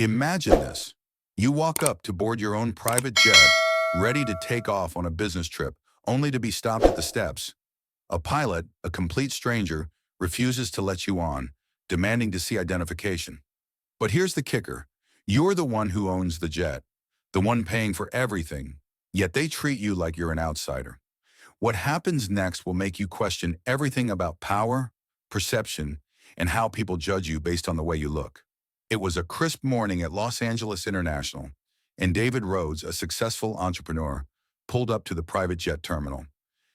Imagine this. You walk up to board your own private jet, ready to take off on a business trip, only to be stopped at the steps. A pilot, a complete stranger, refuses to let you on, demanding to see identification. But here's the kicker. You're the one who owns the jet, the one paying for everything, yet they treat you like you're an outsider. What happens next will make you question everything about power, perception, and how people judge you based on the way you look. It was a crisp morning at Los Angeles International, and David Rhodes, a successful entrepreneur, pulled up to the private jet terminal.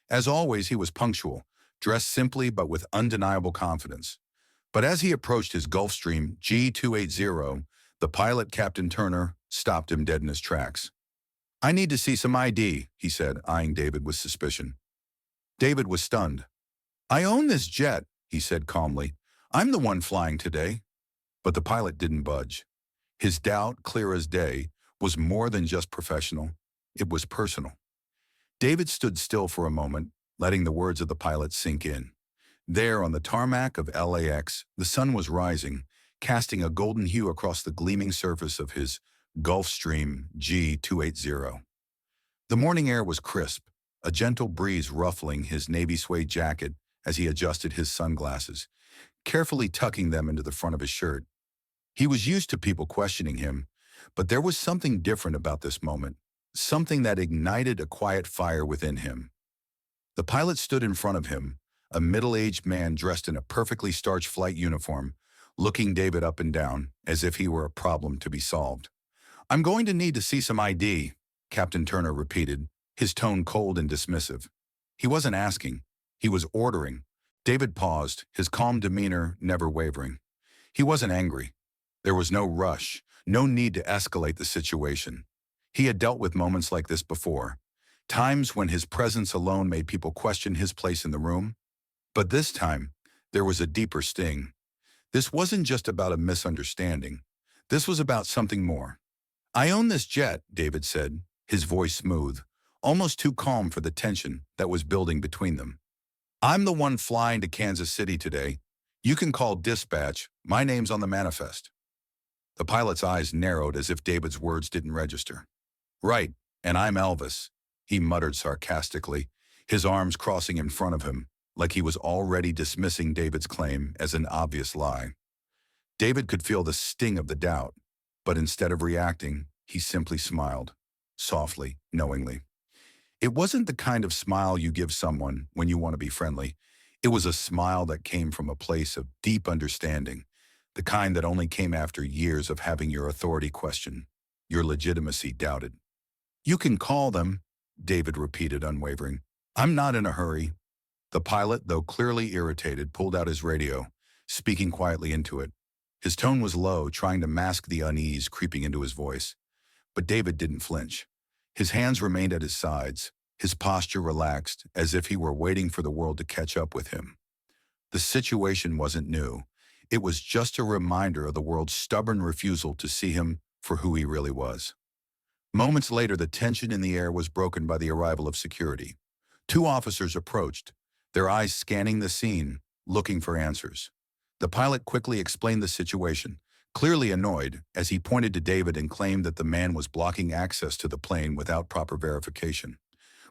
As always, he was punctual, dressed simply but with undeniable confidence. But as he approached his Gulfstream G280, the pilot, Captain Turner, stopped him dead in his tracks. "I need to see some ID," he said, eyeing David with suspicion. David was stunned. "I own this jet," he said calmly. "I'm the one flying today." But the pilot didn't budge. His doubt, clear as day, was more than just professional. It was personal. David stood still for a moment, letting the words of the pilot sink in. There, on the tarmac of LAX, the sun was rising, casting a golden hue across the gleaming surface of his Gulfstream G280. The morning air was crisp, a gentle breeze ruffling his navy suede jacket as he adjusted his sunglasses, carefully tucking them into the front of his shirt. He was used to people questioning him, but there was something different about this moment, something that ignited a quiet fire within him. The pilot stood in front of him, a middle-aged man dressed in a perfectly starched flight uniform, looking David up and down as if he were a problem to be solved. "I'm going to need to see some ID," Captain Turner repeated, his tone cold and dismissive. He wasn't asking, he was ordering. David paused, his calm demeanor never wavering. He wasn't angry. There was no rush, no need to escalate the situation. He had dealt with moments like this before, times when his presence alone made people question his place in the room. But this time, there was a deeper sting. This wasn't just about a misunderstanding. This was about something more. "I own this jet," David said, his voice smooth, almost too calm for the tension that was building between them. "I'm the one flying to Kansas City today. You can call dispatch. My name's on the manifest." The pilot's eyes narrowed as if David's words didn't register. "Right, and I'm Elvis," he muttered sarcastically, his arms crossing in front of him, like he was already dismissing David's claim as an obvious lie. David could feel the sting of the doubt, but instead of reacting, he simply smiled, softly, knowingly. It wasn't the kind of smile you give someone when you want to be friendly. It was a smile that came from a place of deep understanding, the kind that only came after years of having your authority questioned, your legitimacy doubted. "You can call them," David repeated, unwavering. "I'm not in a hurry." The pilot, though clearly irritated, pulled out his radio, speaking quietly into it. His tone was low, trying to mask the unease creeping into his voice. But David didn't flinch. His hands remained at his sides, his posture relaxed, as if he were waiting for the world to catch up with him. The situation wasn't new. It was just a reminder of the world's stubborn refusal to see him for who he really was. Moments later, the tension in the air was broken by the arrival of security. Two officers approached, their eyes scanning the scene, looking for answers. The pilot quickly explained the situation, clearly annoyed, as he pointed to David and claimed that the man was blocking access to the plane without proper verification.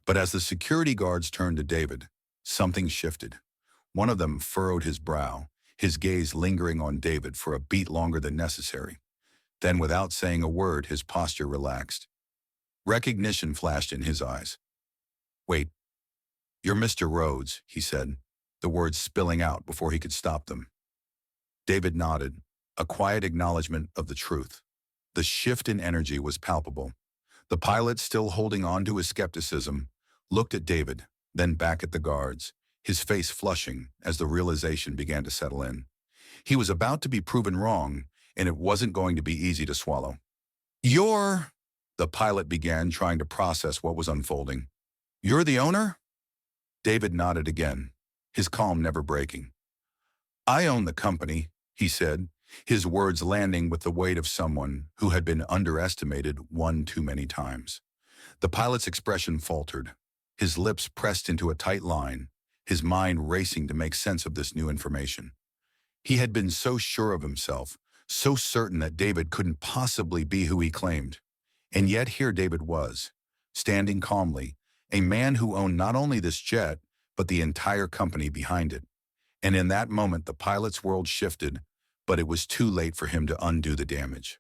But as the security guards turned to David, something shifted. One of them furrowed his brow, his gaze lingering on David for a beat longer than necessary. Then, without saying a word, his posture relaxed. Recognition flashed in his eyes. "Wait, you're Mr. Rhodes," he said, the words spilling out before he could stop them. David nodded, a quiet acknowledgement of the truth. The shift in energy was palpable. The pilot, still holding on to his skepticism, looked at David, then back at the guards, his face flushing as the realization began to settle in. He was about to be proven wrong, and it wasn't going to be easy to swallow. "You're—" the pilot began, trying to process what was unfolding. "You're the owner?" David nodded again, his calm never breaking. "I own the company," he said, his words landing with the weight of someone who had been underestimated one too many times. The pilot's expression faltered, his lips pressed into a tight line, his mind racing to make sense of this new information. He had been so sure of himself, so certain that David couldn't possibly be who he claimed. And yet here David was, standing calmly, a man who owned not only this jet, but the entire company behind it. And in that moment, the pilot's world shifted, but it was too late for him to undo the damage.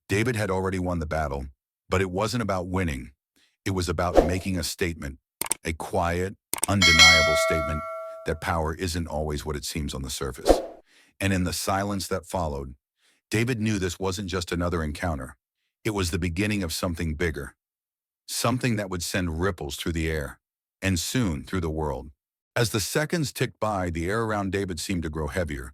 David had already won the battle, but it wasn't about winning. It was about making a statement, a quiet, undeniable statement that power isn't always what it seems on the surface. And in the silence that followed, David knew this wasn't just another encounter. It was the beginning of something bigger, something that would send ripples through the air, and soon through the world. As the seconds ticked by, the air around David seemed to grow heavier.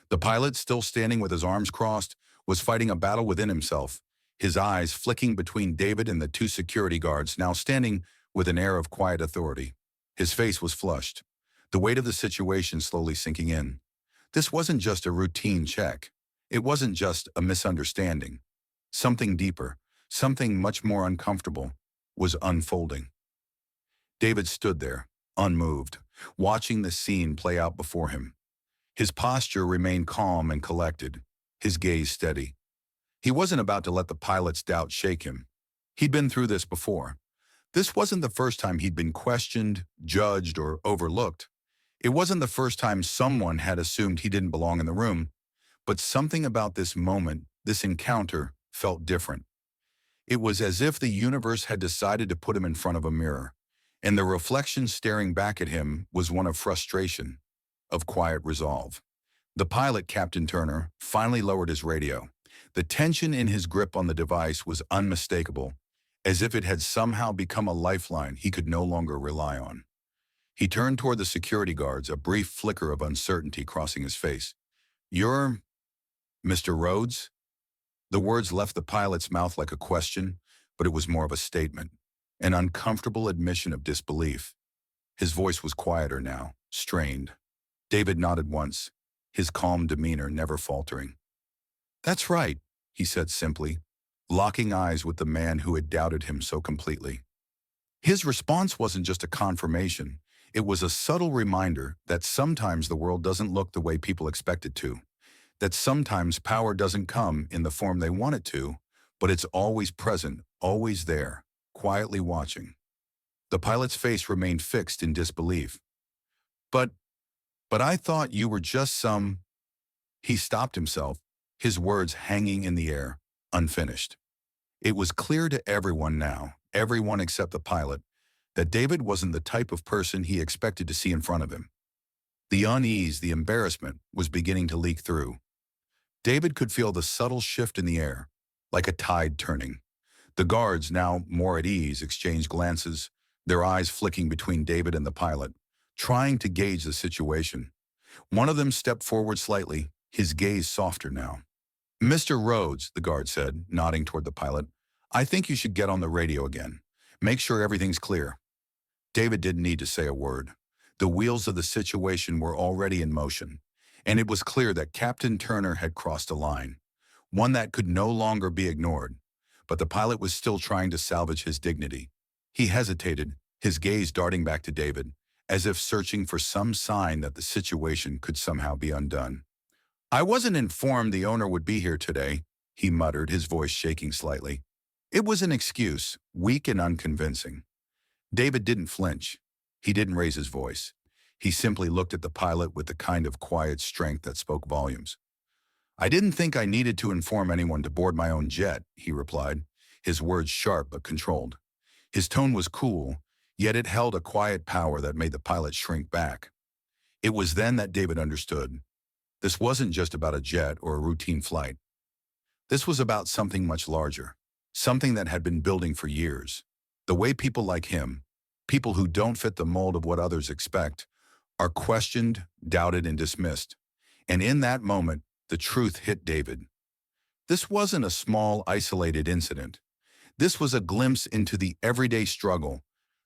The pilot, still standing with his arms crossed, was fighting a battle within himself, his eyes flicking between David and the two security guards now standing with an air of quiet authority. His face was flushed, the weight of the situation slowly sinking in. This wasn't just a routine check. It wasn't just a misunderstanding. Something deeper, something much more uncomfortable, was unfolding. David stood there, unmoved, watching the scene play out before him. His posture remained calm and collected, his gaze steady. He wasn't about to let the pilot's doubt shake him. He'd been through this before. This wasn't the first time he'd been questioned, judged, or overlooked. It wasn't the first time someone had assumed he didn't belong in the room, but something about this moment, this encounter, felt different. It was as if the universe had decided to put him in front of a mirror, and the reflection staring back at him was one of frustration, of quiet resolve. The pilot, Captain Turner, finally lowered his radio. The tension in his grip on the device was unmistakable, as if it had somehow become a lifeline he could no longer rely on. He turned toward the security guards, a brief flicker of uncertainty crossing his face. "You're Mr. Rhodes?" The words left the pilot's mouth like a question, but it was more of a statement, an uncomfortable admission of disbelief. His voice was quieter now, strained. David nodded once, his calm demeanor never faltering. "That's right," he said simply, locking eyes with the man who had doubted him so completely. His response wasn't just a confirmation. It was a subtle reminder that sometimes the world doesn't look the way people expect it to, that sometimes power doesn't come in the form they want it to, but it's always present, always there, quietly watching. The pilot's face remained fixed in disbelief. But I thought you were just some—" He stopped himself, his words hanging in the air, unfinished. It was clear to everyone now, everyone except the pilot, that David wasn't the type of person he expected to see in front of him. The unease, the embarrassment, was beginning to leak through. David could feel the subtle shift in the air, like a tide turning. The guards, now more at ease, exchanged glances, their eyes flicking between David and the pilot, trying to gauge the situation. One of them stepped forward slightly, his gaze softer now. "Mr. Rhodes," the guard said, nodding toward the pilot, "I think you should get on the radio again. Make sure everything's clear." David didn't need to say a word. The wheels of the situation were already in motion, and it was clear that Captain Turner had crossed a line, one that could no longer be ignored. But the pilot was still trying to salvage his dignity. He hesitated, his gaze darting back to David, as if searching for some sign that the situation could somehow be undone. "I wasn't informed the owner would be here today," he muttered, his voice shaking slightly. It was an excuse, weak and unconvincing. David didn't flinch. He didn't raise his voice. He simply looked at the pilot with the kind of quiet strength that spoke volumes. "I didn't think I needed to inform anyone to board my own jet," he replied, his words sharp but controlled. His tone was cool, yet it held a quiet power that made the pilot shrink back. It was then that David understood. This wasn't just about a jet or a routine flight. This was about something much larger, something that had been building for years. The way people like him, people who don't fit the mold of what others expect, are questioned, doubted, and dismissed. And in that moment, the truth hit David. This wasn't a small, isolated incident. This was a glimpse into the everyday struggle,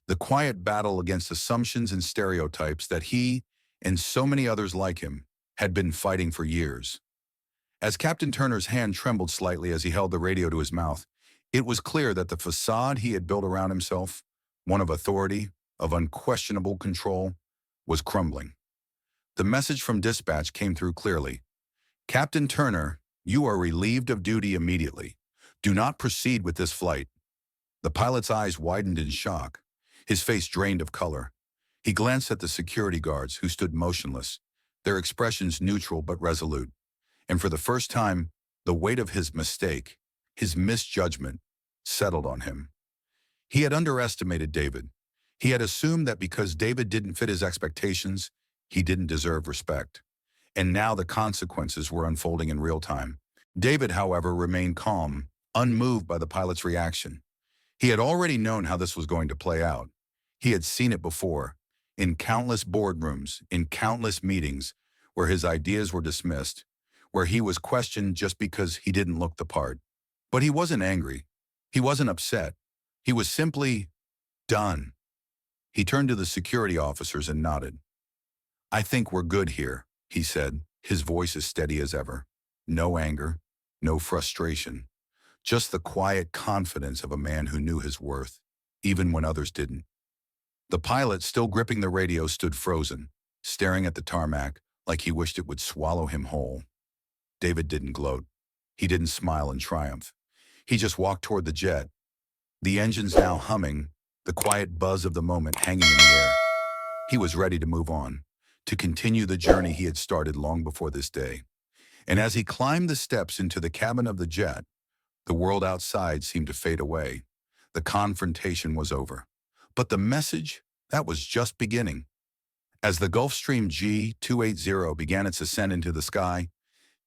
the quiet battle against assumptions and stereotypes that he, and so many others like him, had been fighting for years. As Captain Turner's hand trembled slightly as he held the radio to his mouth, it was clear that the facade he had built around himself, one of authority, of unquestionable control, was crumbling. The message from dispatch came through clearly. "Captain Turner, You are relieved of duty immediately. Do not proceed with this flight. The pilot's eyes widened in shock. His face drained of color. He glanced at the security guards who stood motionless, their expressions neutral but resolute. And for the first time, the weight of his mistake, his misjudgment, settled on him. He had underestimated David. He had assumed that because David didn't fit his expectations, he didn't deserve respect. And now the consequences were unfolding in real time. David, however, remained calm, unmoved by the pilot's reaction. He had already known how this was going to play out. He had seen it before, in countless boardrooms, in countless meetings, where his ideas were dismissed, where he was questioned just because he didn't look the part. But he wasn't angry. He wasn't upset. He was simply done. He turned to the security officers and nodded. "I think we're good here," he said, his voice as steady as ever. No anger, no frustration, just the quiet confidence of a man who knew his worth, even when others didn't. The pilot, still gripping the radio, stood frozen, staring at the tarmac like he wished it would swallow him whole. David didn't gloat. He didn't smile in triumph. He just walked toward the jet, the engines now humming, the quiet buzz of the moment hanging in the air. He was ready to move on, to continue the journey he had started long before this day. And as he climbed the steps into the cabin of the jet, the world outside seemed to fade away. The confrontation was over. But the message, that was just beginning. As the Gulfstream G280 began its ascent into the sky,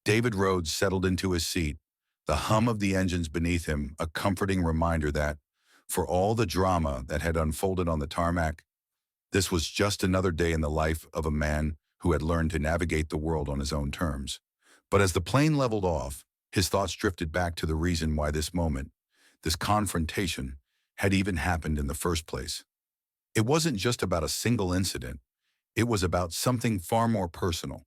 David Rhodes settled into his seat, the hum of the engines beneath him a comforting reminder that, for all the drama that had unfolded on the tarmac, this was just another day in the life of a man who had learned to navigate the world on his own terms. But as the plane leveled off, his thoughts drifted back to the reason why this moment, this confrontation, had even happened in the first place. It wasn't just about a single incident. It was about something far more personal,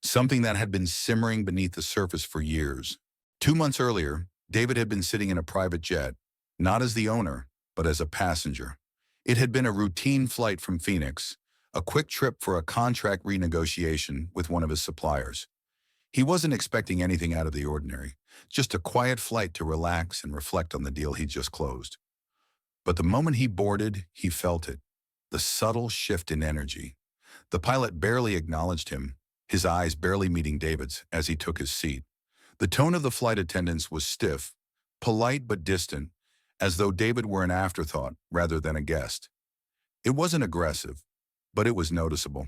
something that had been simmering beneath the surface for years. 2 months earlier, David had been sitting in a private jet, not as the owner, but as a passenger. It had been a routine flight from Phoenix, a quick trip for a contract renegotiation with one of his suppliers. He wasn't expecting anything out of the ordinary, just a quiet flight to relax and reflect on the deal he'd just closed. But the moment he boarded, he felt it, the subtle shift in energy. The pilot barely acknowledged him, his eyes barely meeting David's as he took his seat. The tone of the flight attendants was stiff, polite but distant, as though David were an afterthought rather than a guest. It wasn't aggressive, but it was noticeable.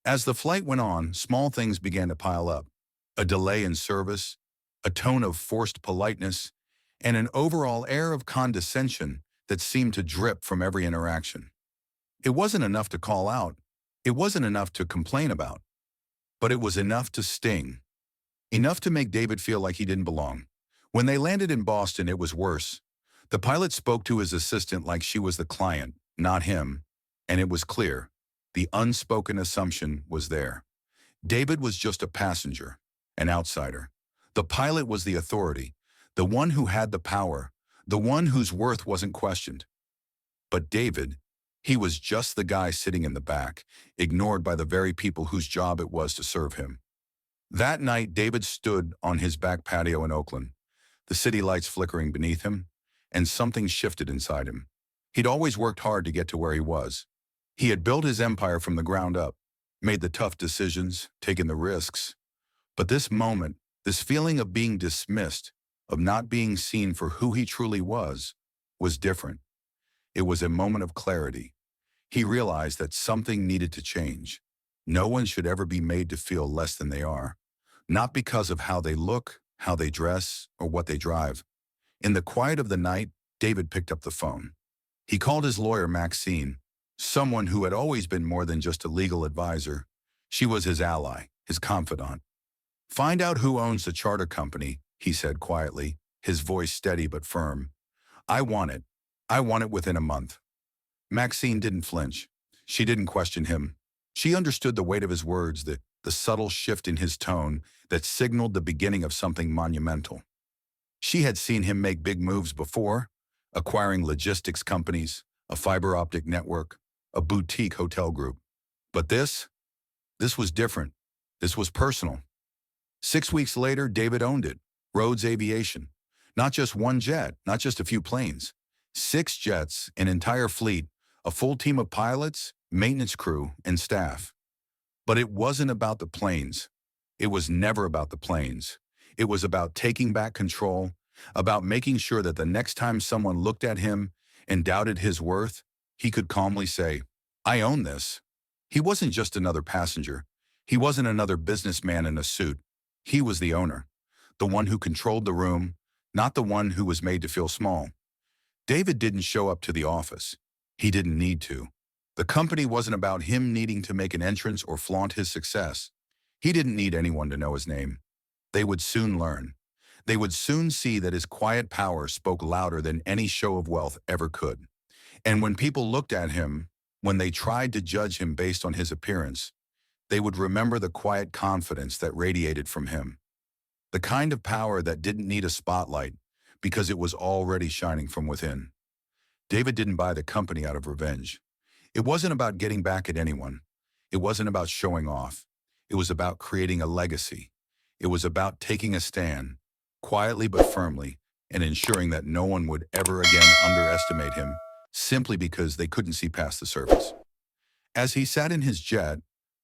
As the flight went on, small things began to pile up. A delay in service, a tone of forced politeness, and an overall air of condescension that seemed to drip from every interaction. It wasn't enough to call out. It wasn't enough to complain about. But it was enough to sting. Enough to make David feel like he didn't belong. When they landed in Boston, it was worse. The pilot spoke to his assistant like she was the client, not him, and it was clear. The unspoken assumption was there. David was just a passenger, an outsider. The pilot was the authority, the one who had the power, the one whose worth wasn't questioned. But David, he was just the guy sitting in the back, ignored by the very people whose job it was to serve him. That night, David stood on his back patio in Oakland, the city lights flickering beneath him, and something shifted inside him. He'd always worked hard to get to where he was. He had built his empire from the ground up, made the tough decisions, taken the risks. But this moment, this feeling of being dismissed, of not being seen for who he truly was different. It was a moment of clarity. He realized that something needed to change. No one should ever be made to feel less than they are, not because of how they look, how they dress, or what they drive. In the quiet of the night, David picked up the phone. He called his lawyer, Maxine, someone who had always been more than just a legal advisor. She was his ally, his confidant. "Find out who owns the charter company," he said quietly, his voice steady but firm. "I want it. I want it within a month." Maxine didn't flinch. She didn't question him. She understood the weight of his words, the subtle shift in his tone that signaled the beginning of something monumental. She had seen him make big moves before, acquiring logistics companies, a fiber optic network, a boutique hotel group. But this was different. This was personal. 6 weeks later, David owned it. Rhodes Aviation. Not just one jet, not just a few planes. 6 jets, an entire fleet, a full team of pilots, maintenance crew, and staff. But it wasn't about the planes. It was never about the planes. It was about taking back control, about making sure that the next time someone looked at him and doubted his worth, he could calmly say, "I own this." He wasn't just another passenger. He wasn't another businessman in a suit. He was the owner, the one who controlled the room, not the one who was made to feel small. David didn't show up to the office. He didn't need to. The company wasn't about him needing to make an entrance or flaunt his success. He didn't need anyone to know his name. They would soon learn. They would soon see that his quiet power spoke louder than any show of wealth ever could. And when people looked at him, when they tried to judge him based on his appearance, they would remember the quiet confidence that radiated from him. The kind of power that didn't need a spotlight because it was already shining from within. David didn't buy the company out of revenge. It wasn't about getting back at anyone. It wasn't about showing off. It was about creating a legacy. It was about taking a stand, quietly but firmly, and ensuring that no one would ever again underestimate him simply because they couldn't see past the surface. As he sat in his jet,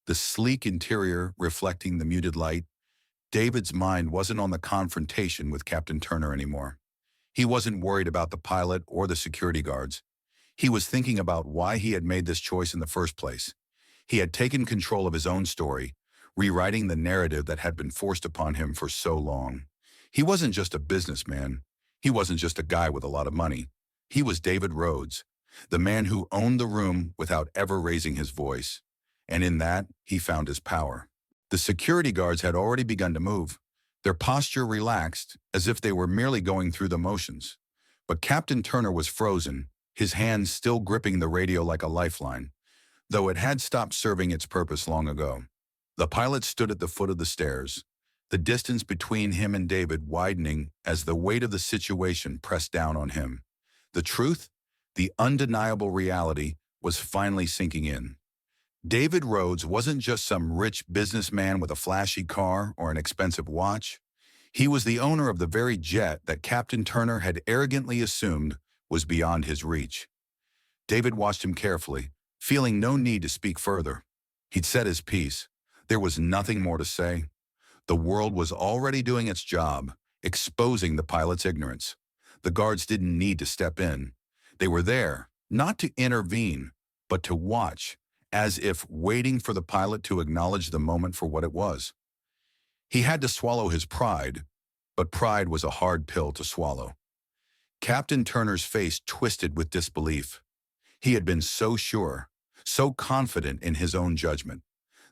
the sleek interior reflecting the muted light, David's mind wasn't on the confrontation with Captain Turner anymore. He wasn't worried about the pilot or the security guards. He was thinking about why he had made this choice in the first place. He had taken control of his own story, rewriting the narrative that had been forced upon him for so long. He wasn't just a businessman. He wasn't just a guy with a lot of money. He was David Rhodes, the man who owned the room without ever raising his voice. And in that, he found his power. The security guards had already begun to move. Their posture relaxed, as if they were merely going through the motions. But Captain Turner was frozen, his hands still gripping the radio like a lifeline, though it had stopped serving its purpose long ago. The pilot stood at the foot of the stairs, the distance between him and David widening as the weight of the situation pressed down on him. The truth, the undeniable reality, was finally sinking in. David Rhodes wasn't just some rich businessman with a flashy car or an expensive watch. He was the owner of the very jet that Captain Turner had arrogantly assumed was beyond his reach. David watched him carefully, feeling no need to speak further. He'd said his piece. There was nothing more to say. The world was already doing its job, exposing the pilot's ignorance. The guards didn't need to step in. They were there, not to intervene, but to watch, as if waiting for the pilot to acknowledge the moment for what it was. He had to swallow his pride, but pride was a hard pill to swallow. Captain Turner's face twisted with disbelief. He had been so sure, so confident in his own judgment.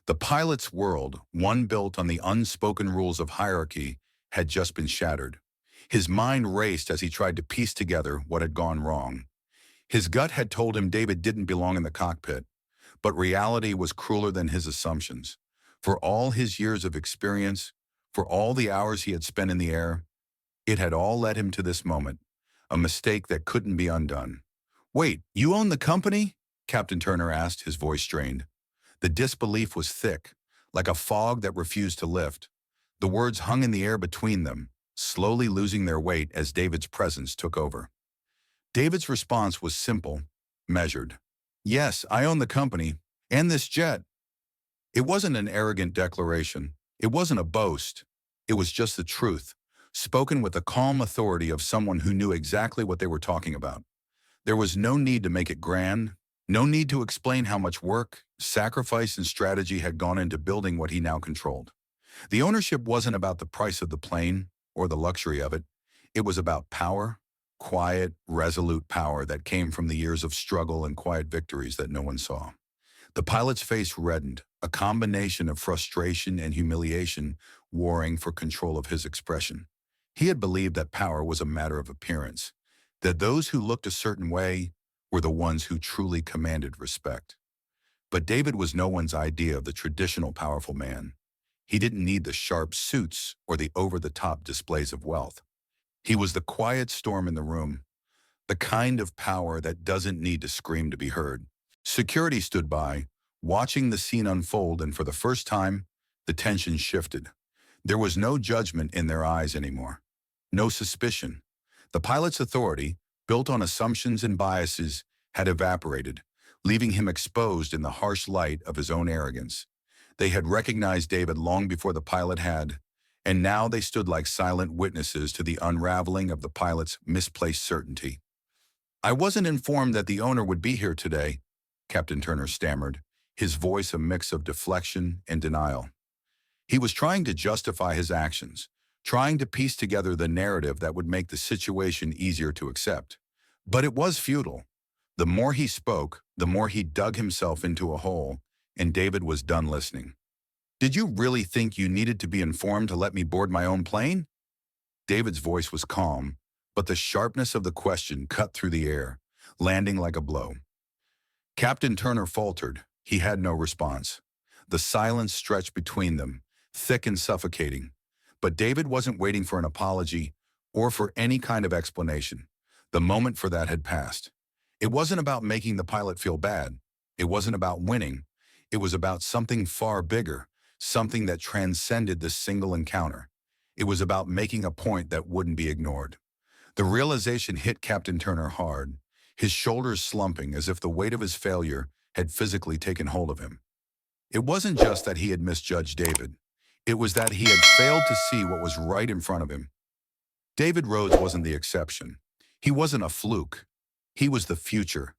The pilot's world, one built on the unspoken rules of hierarchy, had just been shattered. His mind raced as he tried to piece together what had gone wrong. His gut had told him David didn't belong in the cockpit, but reality was crueler than his assumptions. For all his years of experience, for all the hours he had spent in the air, it had all led him to this moment, a mistake that couldn't be undone. "Wait, you own the company?" Captain Turner asked, his voice strained. The disbelief was thick, like a fog that refused to lift. The words hung in the air between them, slowly losing their weight as David's presence took over. David's response was simple, measured. "Yes, I own the company, and this jet." It wasn't an arrogant declaration. It wasn't a boast. It was just the truth, spoken with the calm authority of someone who knew exactly what they were talking about. There was no need to make it grand, no need to explain how much work, sacrifice, and strategy had gone into building what he now controlled. The ownership wasn't about the price of the plane or the luxury of it. It was about power, quiet, resolute power that came from the years of struggle and quiet victories that no one saw. The pilot's face reddened, a combination of frustration and humiliation warring for control of his expression. He had believed that power was a matter of appearance, that those who looked a certain way were the ones who truly commanded respect. But David was no one's idea of the traditional powerful man. He didn't need the sharp suits or the over-the-top displays of wealth. He was the quiet storm in the room, the kind of power that doesn't need to scream to be heard. Security stood by, watching the scene unfold, and for the first time, the tension shifted. There was no judgment in their eyes anymore. No suspicion. The pilot's authority, built on assumptions and biases, had evaporated, leaving him exposed in the harsh light of his own arrogance. They had recognized David long before the pilot had, and now they stood like silent witnesses to the unraveling of the pilot's misplaced certainty. "I wasn't informed that the owner would be here today," Captain Turner stammered, his voice a mix of deflection and denial. He was trying to justify his actions, trying to piece together the narrative that would make the situation easier to accept. But it was futile. The more he spoke, the more he dug himself into a hole, and David was done listening. "Did you really think you needed to be informed to let me board my own plane?" David's voice was calm, but the sharpness of the question cut through the air, landing like a blow. Captain Turner faltered. He had no response. The silence stretched between them, thick and suffocating. But David wasn't waiting for an apology or for any kind of explanation. The moment for that had passed. It wasn't about making the pilot feel bad. It wasn't about winning. It was about something far bigger, something that transcended this single encounter. It was about making a point that wouldn't be ignored. The realization hit Captain Turner hard, his shoulders slumping as if the weight of his failure had physically taken hold of him. It wasn't just that he had misjudged David. It was that he had failed to see what was right in front of him. David Rhodes wasn't the exception. He wasn't a fluke. He was the future,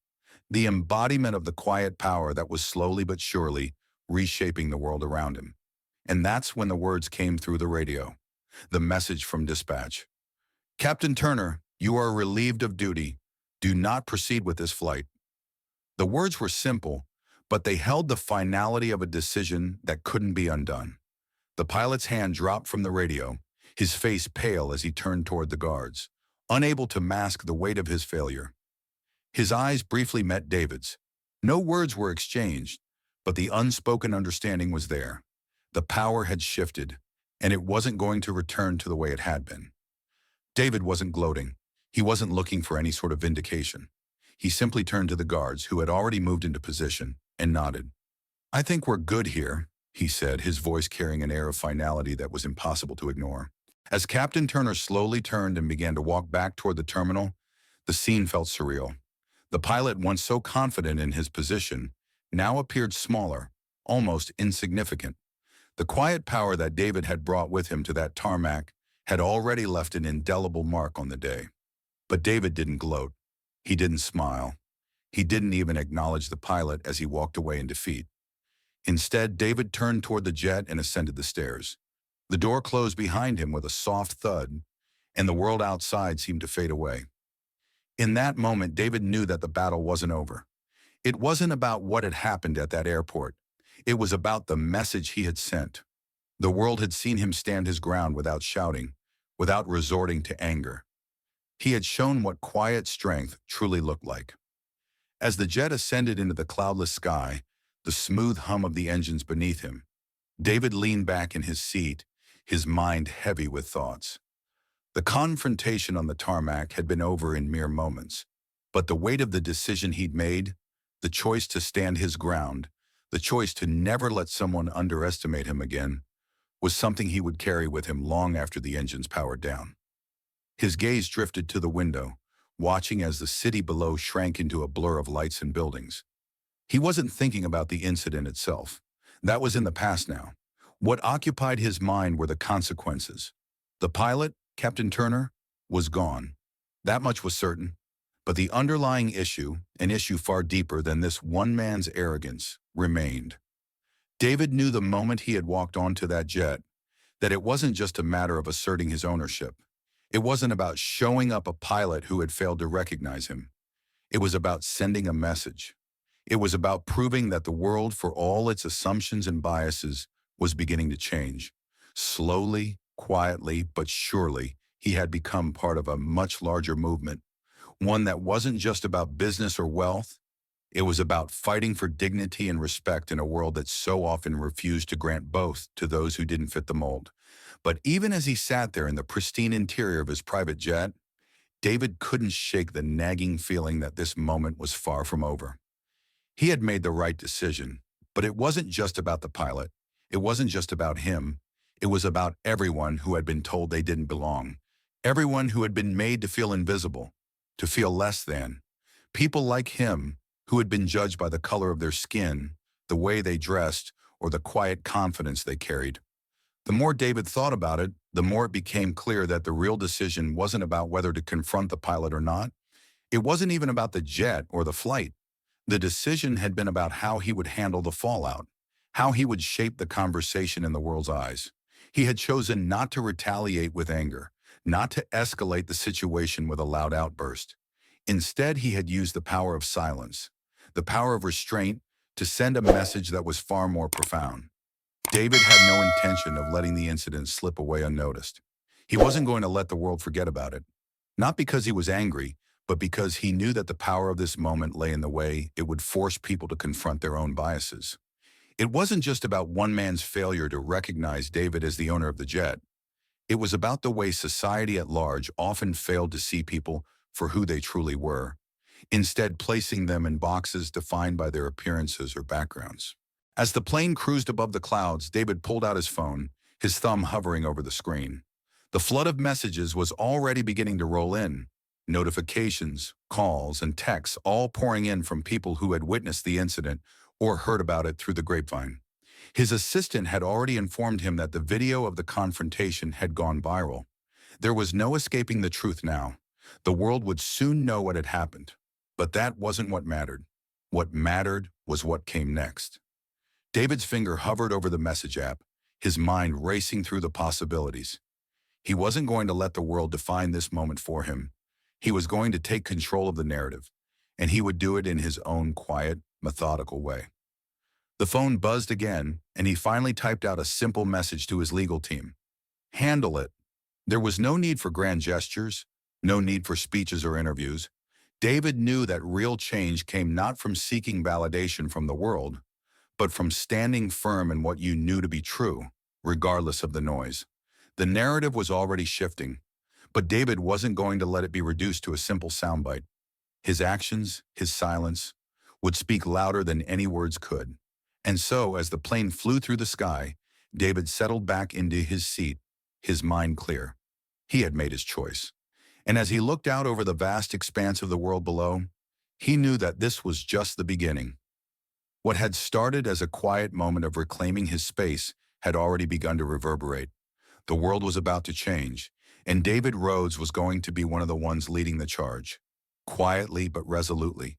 the embodiment of the quiet power that was slowly but surely reshaping the world around him. And that's when the words came through the radio, the message from dispatch. "Captain Turner, you are relieved of duty. Do not proceed with this flight." The words were simple, but they held the finality of a decision that couldn't be undone. The pilot's hand dropped from the radio, his face pale as he turned toward the guards, unable to mask the weight of his failure. His eyes briefly met David's. No words were exchanged, but the unspoken understanding was there. The power had shifted, and it wasn't going to return to the way it had been. David wasn't gloating. He wasn't looking for any sort of vindication. He simply turned to the guards, who had already moved into position, and nodded. "I think we're good here," he said, his voice carrying an air of finality that was impossible to ignore. As Captain Turner slowly turned and began to walk back toward the terminal, the scene felt surreal. The pilot, once so confident in his position, now appeared smaller, almost insignificant. The quiet power that David had brought with him to that tarmac had already left an indelible mark on the day. But David didn't gloat. He didn't smile. He didn't even acknowledge the pilot as he walked away in defeat. Instead, David turned toward the jet and ascended the stairs. The door closed behind him with a soft thud, and the world outside seemed to fade away. In that moment, David knew that the battle wasn't over. It wasn't about what had happened at that airport. It was about the message he had sent. The world had seen him stand his ground without shouting, without resorting to anger. He had shown what quiet strength truly looked like. As the jet ascended into the cloudless sky, the smooth hum of the engines beneath him, David leaned back in his seat, his mind heavy with thoughts. The confrontation on the tarmac had been over in mere moments, but the weight of the decision he'd made, the choice to stand his ground, the choice to never let someone underestimate him again, was something he would carry with him long after the engines powered down. His gaze drifted to the window, watching as the city below shrank into a blur of lights and buildings. He wasn't thinking about the incident itself. That was in the past now. What occupied his mind were the consequences. The pilot, Captain Turner, was gone. That much was certain. But the underlying issue, an issue far deeper than this one man's arrogance, remained. David knew the moment he had walked onto that jet that it wasn't just a matter of asserting his ownership. It wasn't about showing up a pilot who had failed to recognize him. It was about sending a message. It was about proving that the world, for all its assumptions and biases, was beginning to change. Slowly, quietly, but surely, he had become part of a much larger movement, one that wasn't just about business or wealth. It was about fighting for dignity and respect in a world that so often refused to grant both to those who didn't fit the mold. But even as he sat there in the pristine interior of his private jet, David couldn't shake the nagging feeling that this moment was far from over. He had made the right decision, but it wasn't just about the pilot. It wasn't just about him. It was about everyone who had been told they didn't belong, everyone who had been made to feel invisible, to feel less than. People like him, who had been judged by the color of their skin, the way they dressed, or the quiet confidence they carried. The more David thought about it, the more it became clear that the real decision wasn't about whether to confront the pilot or not. It wasn't even about the jet or the flight. The decision had been about how he would handle the fallout, how he would shape the conversation in the world's eyes. He had chosen not to retaliate with anger, not to escalate the situation with a loud outburst. Instead, he had used the power of silence, the power of restraint, to send a message that was far more profound. David had no intention of letting the incident slip away unnoticed. He wasn't going to let the world forget about it. Not because he was angry, but because he knew that the power of this moment lay in the way it would force people to confront their own biases. It wasn't just about one man's failure to recognize David as the owner of the jet. It was about the way society at large often failed to see people for who they truly were, instead placing them in boxes defined by their appearances or backgrounds. As the plane cruised above the clouds, David pulled out his phone, his thumb hovering over the screen. The flood of messages was already beginning to roll in. Notifications, calls, and texts all pouring in from people who had witnessed the incident or heard about it through the grapevine. His assistant had already informed him that the video of the confrontation had gone viral. There was no escaping the truth now. The world would soon know what had happened. But that wasn't what mattered. What mattered was what came next. David's finger hovered over the message app, his mind racing through the possibilities. He wasn't going to let the world define this moment for him. He was going to take control of the narrative, and he would do it in his own quiet, methodical way. The phone buzzed again, and he finally typed out a simple message to his legal team. Handle it. There was no need for grand gestures, no need for speeches or interviews. David knew that real change came not from seeking validation from the world, but from standing firm in what you knew to be true, regardless of the noise. The narrative was already shifting, but David wasn't going to let it be reduced to a simple soundbite. His actions, his silence, would speak louder than any words could. And so, as the plane flew through the sky, David settled back into his seat, his mind clear. He had made his choice. And as he looked out over the vast expanse of the world below, he knew that this was just the beginning. What had started as a quiet moment of reclaiming his space had already begun to reverberate. The world was about to change, and David Rhodes was going to be one of the ones leading the charge. Quietly but resolutely,